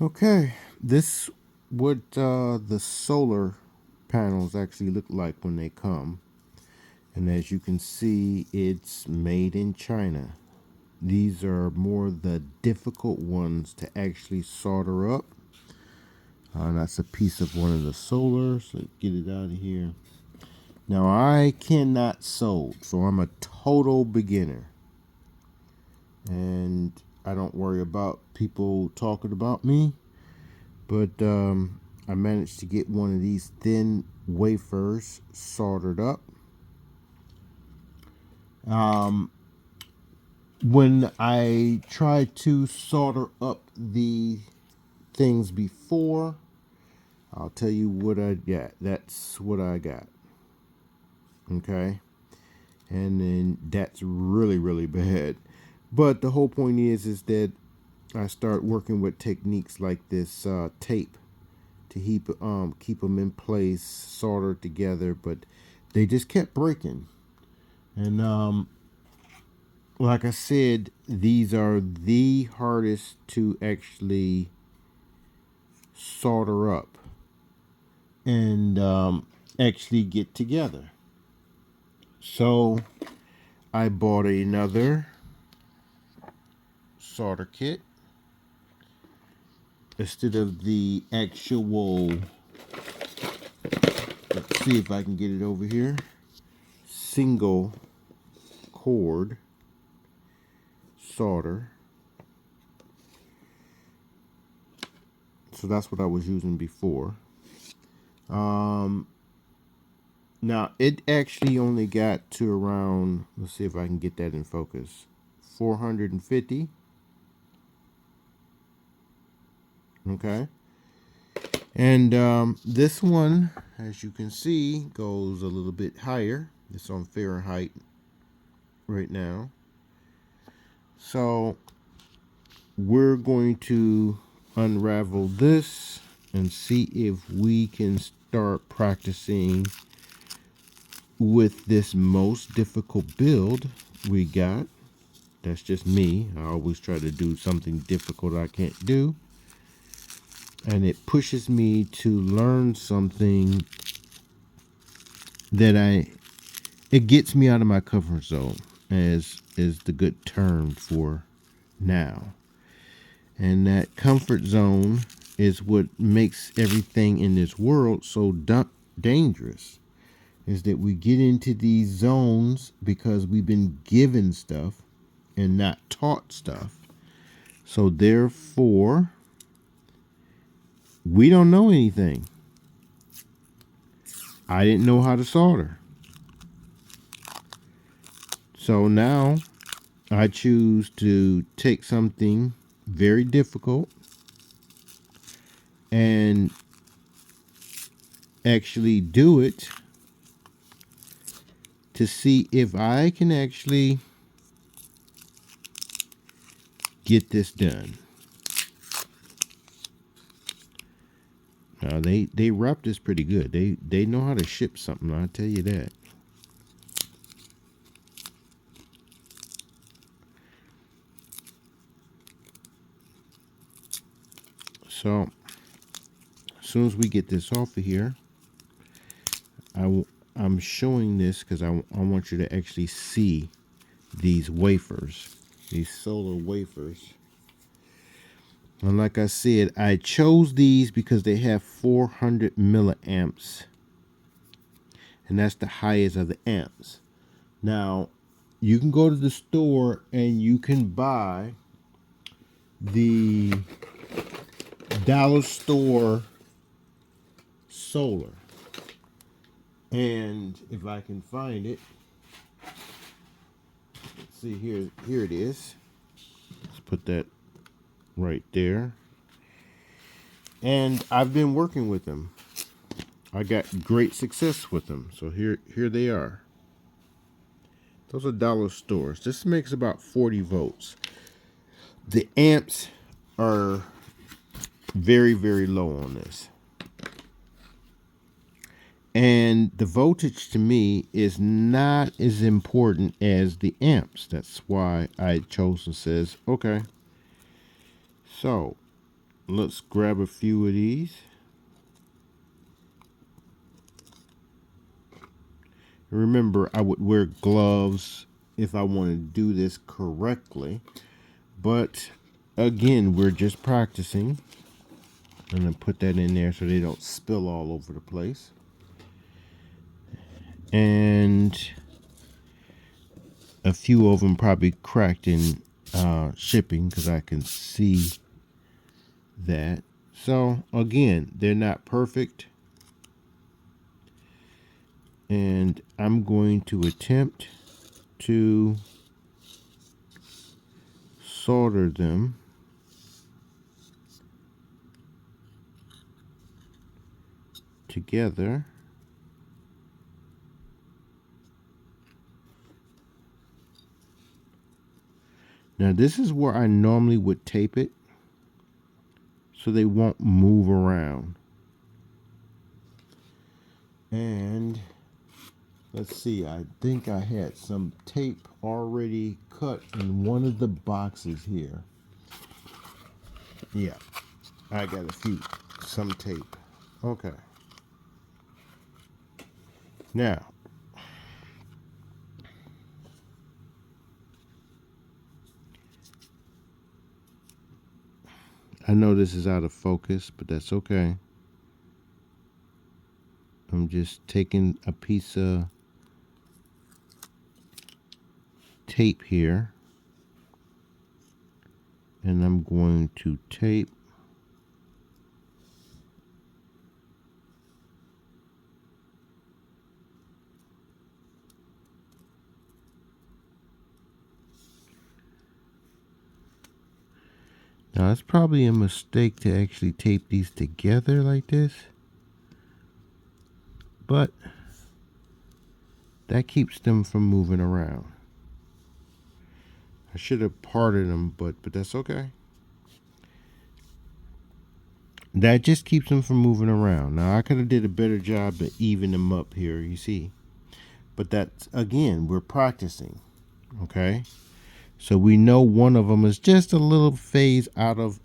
Okay, this what the solar panels actually look like when they come. And as you can see, it's made in China. These are more the difficult ones to actually solder up. That's a piece of one of the solars. Let's get it out of here. Now, I cannot solder, so I'm a total beginner. And I don't worry about people talking about me. But I managed to get one of these thin wafers soldered up. Um, when I tried to solder up the things before, I'll tell you what I got. That's what I got. Okay. And then that's really, really bad. But the whole point is that I start working with techniques like this tape to keep them in place, soldered together, but they just kept breaking. And like I said, these are the hardest to actually solder up and actually get together. So I bought another solder kit instead of the actual. Let's see if I can get it over here. Single cord solder. So that's what I was using before. Um, Now it actually only got to around. Let's see if I can get that in focus. 450. Okay. And this one, as you can see, goes a little bit higher. It's on Fahrenheit right now. So we're going to unravel this and see if we can start practicing with this most difficult build we got. That's just me. I always try to do something difficult I can't do. And it pushes me to learn something that it gets me out of my comfort zone, as is the good term for now. And that comfort zone is what makes everything in this world so dangerous. Is that we get into these zones because we've been given stuff and not taught stuff. So therefore, we don't know anything. I didn't know how to solder. So now I choose to take something very difficult and actually do it to see if I can actually get this done. Now they wrap this pretty good. They know how to ship something, I'll tell you that. So as soon as we get this off of here, I'm showing this because I want you to actually see these wafers, these solar wafers. And like I said, I chose these because they have 400 milliamps. And that's the highest of the amps. Now, you can go to the store and you can buy the dollar store solar. And if I can find it, let's see here. Here it is. Let's put that right there. And I've been working with them. I got great success with them. So here they are. Those are dollar stores. This makes about 40 volts. The amps are very, very low on this. And the voltage to me is not as important as the amps. That's why I chose and says, okay. So let's grab a few of these. Remember, I would wear gloves if I want to do this correctly. But again, we're just practicing. I'm going to put that in there so they don't spill all over the place. And a few of them probably cracked in shipping because I can see that. So again, they're not perfect. And I'm going to attempt to solder them together. Now this is where I normally would tape it so they won't move around. And let's see, I think I had some tape already cut in one of the boxes here. Yeah, I got some tape. Okay. Now, I know this is out of focus, but that's okay. I'm just taking a piece of tape here, and I'm going to tape now. It's probably a mistake to actually tape these together like this, but that keeps them from moving around. I should have parted them, but that's okay. That just keeps them from moving around. Now I could have did a better job to even them up here, you see. But that's, again, we're practicing. Okay? So we know one of them is just a little phase out of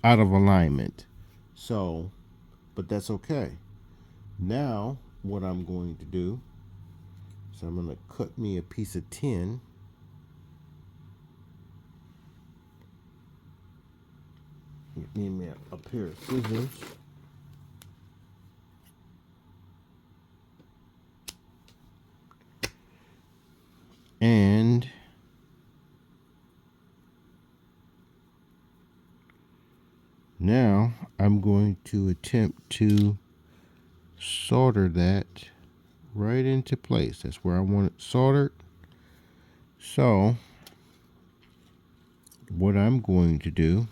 alignment. So, but that's okay. Now what I'm going to do is I'm going to cut me a piece of tin. Get me a pair of scissors. And now I'm going to attempt to solder that right into place. That's where I want it soldered. So what I'm going to do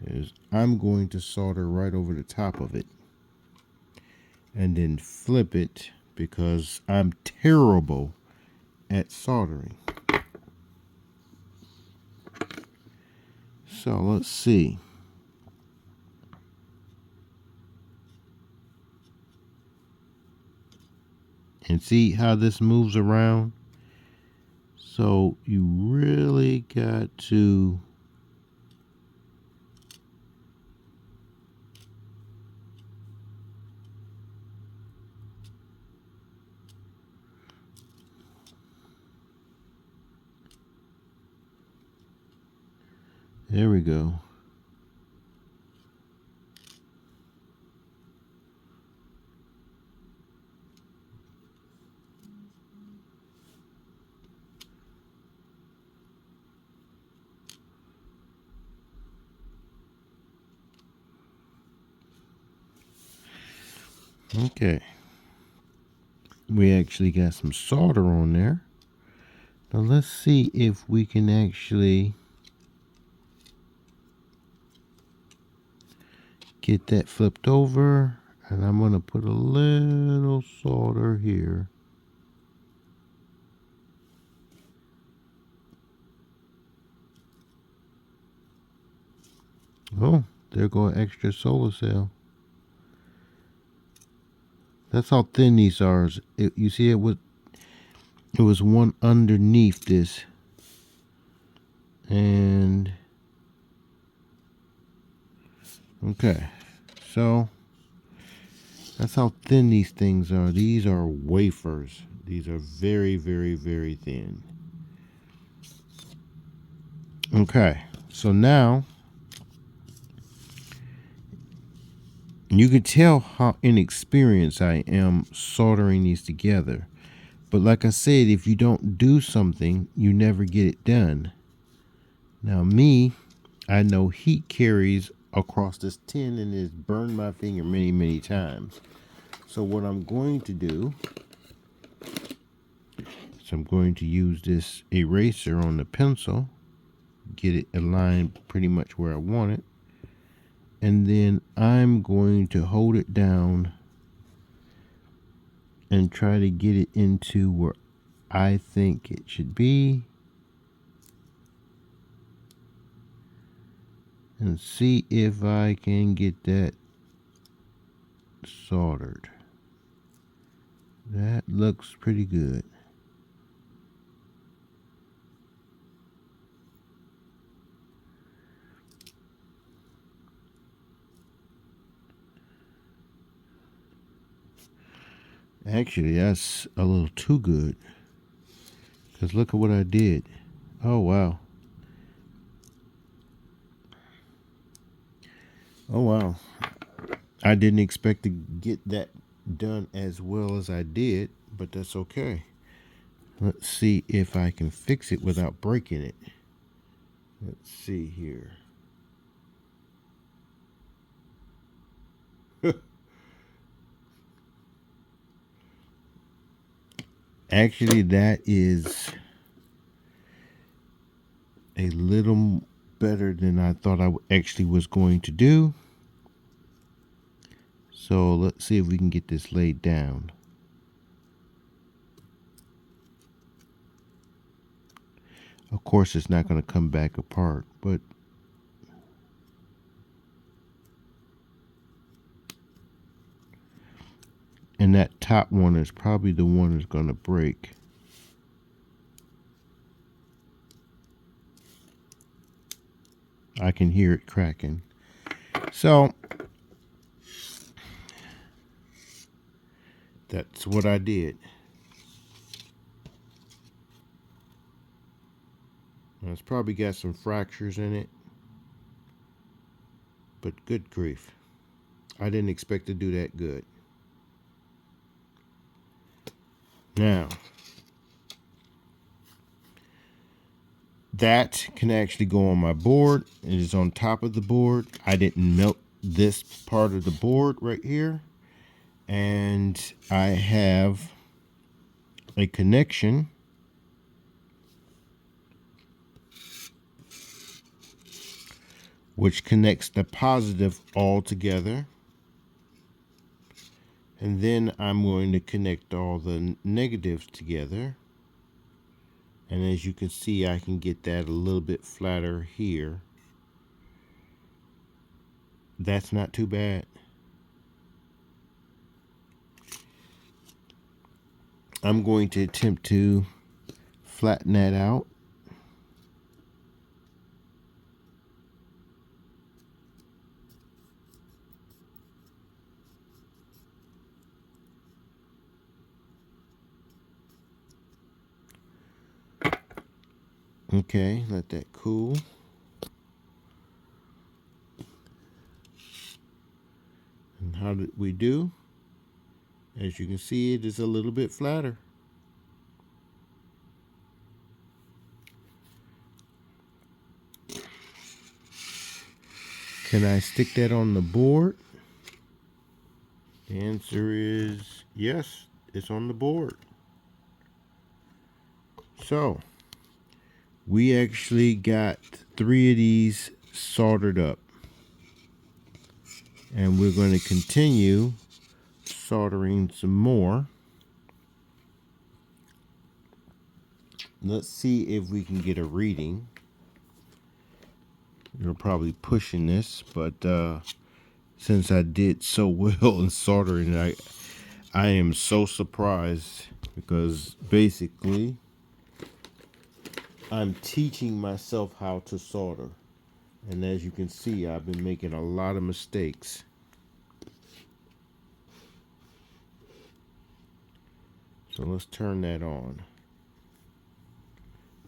is I'm going to solder right over the top of it and then flip it because I'm terrible at soldering. So let's see. And see how this moves around? So you really got to there we go. Okay. We actually got some solder on there. Now let's see if we can actually get that flipped over. And I'm going to put a little solder here. Oh, there go an extra solar cell. That's how thin these are. You see it was one underneath this. And Okay, so that's how thin these things are. These are wafers. These are very, very, very thin. Okay, so now you can tell how inexperienced I am soldering these together. But like I said, if you don't do something, you never get it done. Now me, I know heat carries across this tin and it's burned my finger many, many times. So what I'm going to do is I'm going to use this eraser on the pencil, get it aligned pretty much where I want it. And then I'm going to hold it down and try to get it into where I think it should be. And see if I can get that soldered. That looks pretty good. Actually, that's a little too good. Because look at what I did. Oh, wow. Oh, wow. I didn't expect to get that done as well as I did, but that's okay. Let's see if I can fix it without breaking it. Let's see here. Actually, that is a little better than I thought I actually was going to do. So let's see if we can get this laid down. Of course, it's not going to come back apart, but and that top one is probably the one that's going to break. I can hear it cracking. So that's what I did. Now, it's probably got some fractures in it, but good grief. I didn't expect to do that good. Now, that can actually go on my board. It is on top of the board. I didn't melt this part of the board right here. And I have a connection which connects the positive all together. And then I'm going to connect all the negatives together. And as you can see, I can get that a little bit flatter here. That's not too bad. I'm going to attempt to flatten that out. Okay, let that cool. And how did we do? As you can see, it is a little bit flatter. Can I stick that on the board? The answer is yes, it's on the board. So, we actually got 3 of these soldered up. And we're going to continue soldering some more. Let's see if we can get a reading. You're probably pushing this, but since I did so well in soldering, I am so surprised because basically I'm teaching myself how to solder. And as you can see, I've been making a lot of mistakes. So let's turn that on.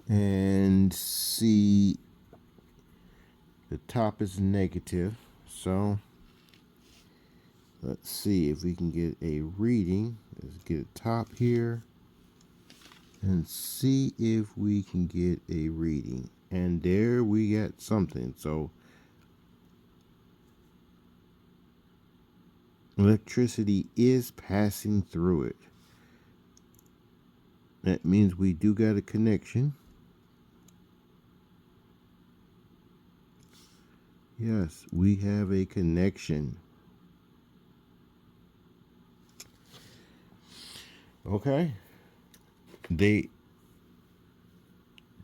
And see, the top is negative. So let's see if we can get a reading. Let's get a top here and see if we can get a reading. And there we got something. So electricity is passing through it. That means we do got a connection. Yes, we have a connection. Okay.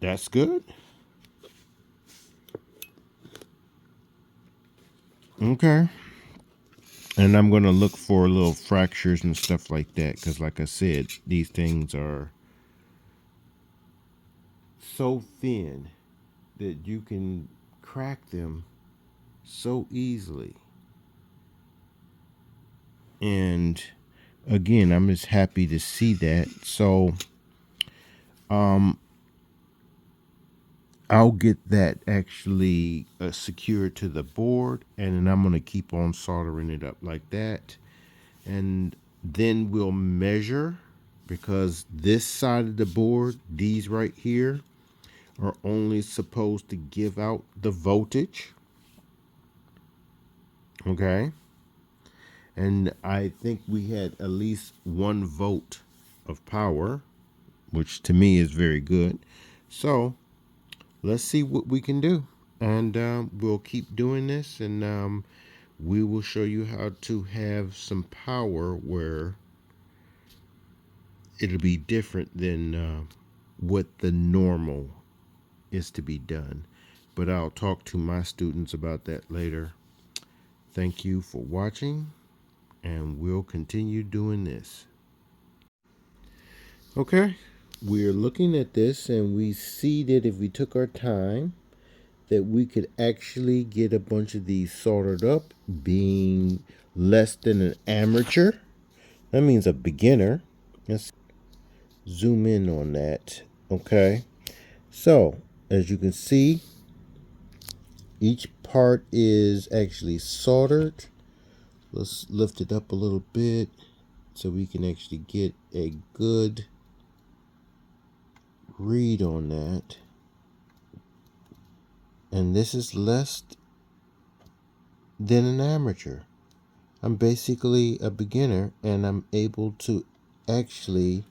That's good. Okay. And I'm going to look for little fractures and stuff like that because, like I said, these things are so thin that you can crack them so easily. And again, I'm just happy to see that. So I'll get that actually secured to the board, and then I'm going to keep on soldering it up like that. And then we'll measure, because this side of the board, these right here, are only supposed to give out the voltage. Okay. And I think we had at least 1 volt of power, which to me is very good. So let's see what we can do. And we'll keep doing this, and we will show you how to have some power where it'll be different than what the normal is to be done. But I'll talk to my students about that later. Thank you for watching, and we'll continue doing this. Okay, we're looking at this, and we see that if we took our time, that we could actually get a bunch of these soldered up, being less than an amateur. That means a beginner. Let's zoom in on that. Okay, so as you can see, each part is actually soldered. Let's lift it up a little bit so we can actually get a good read on that. And this is less than an amateur. I'm basically a beginner, and I'm able to actually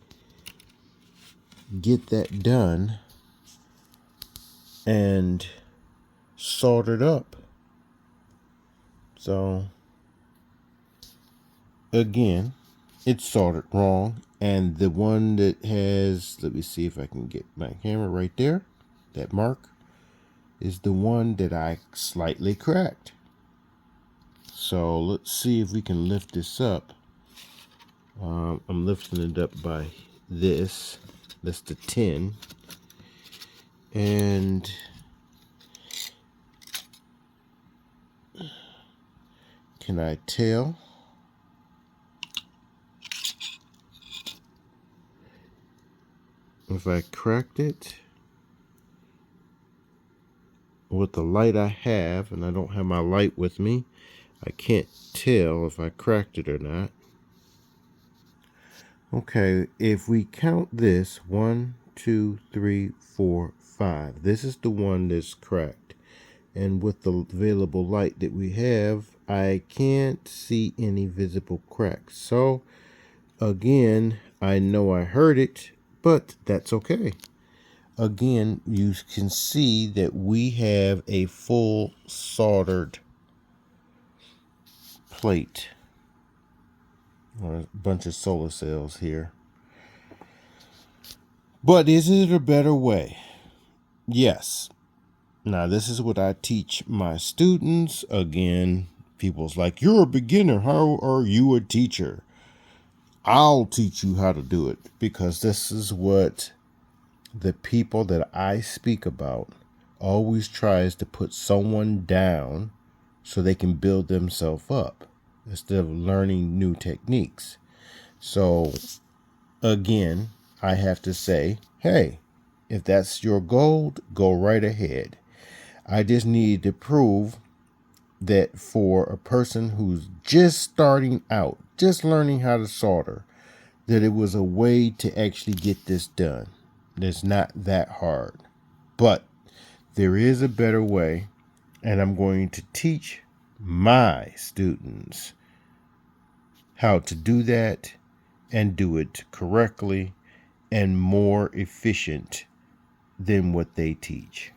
get that done and soldered up. So again, it's soldered wrong, and the one that has, let me see if I can get my camera right there, that mark is the one that I slightly cracked. So let's see if we can lift this up. I'm lifting it up by this. That's the 10. And can I tell? If I cracked it with the light I have, and I don't have my light with me, I can't tell if I cracked it or not. Okay, if we count this, 1, 2, 3, 4, 5. This is the one that's cracked. And with the available light that we have, I can't see any visible cracks. So again, I know I heard it, but that's okay. Again, you can see that we have a full soldered plate, or a bunch of solar cells here. But is it a better way? Yes. Now, this is what I teach my students. Again, people's like, you're a beginner. How are you a teacher? I'll teach you how to do it, because this is what the people that I speak about always tries to put someone down so they can build themselves up instead of learning new techniques. So again, I have to say, hey, if that's your goal, go right ahead. I just need to prove that for a person who's just starting out, just learning how to solder, that it was a way to actually get this done. It's not that hard. But there is a better way, and I'm going to teach my students how to do that and do it correctly and more efficient than what they teach.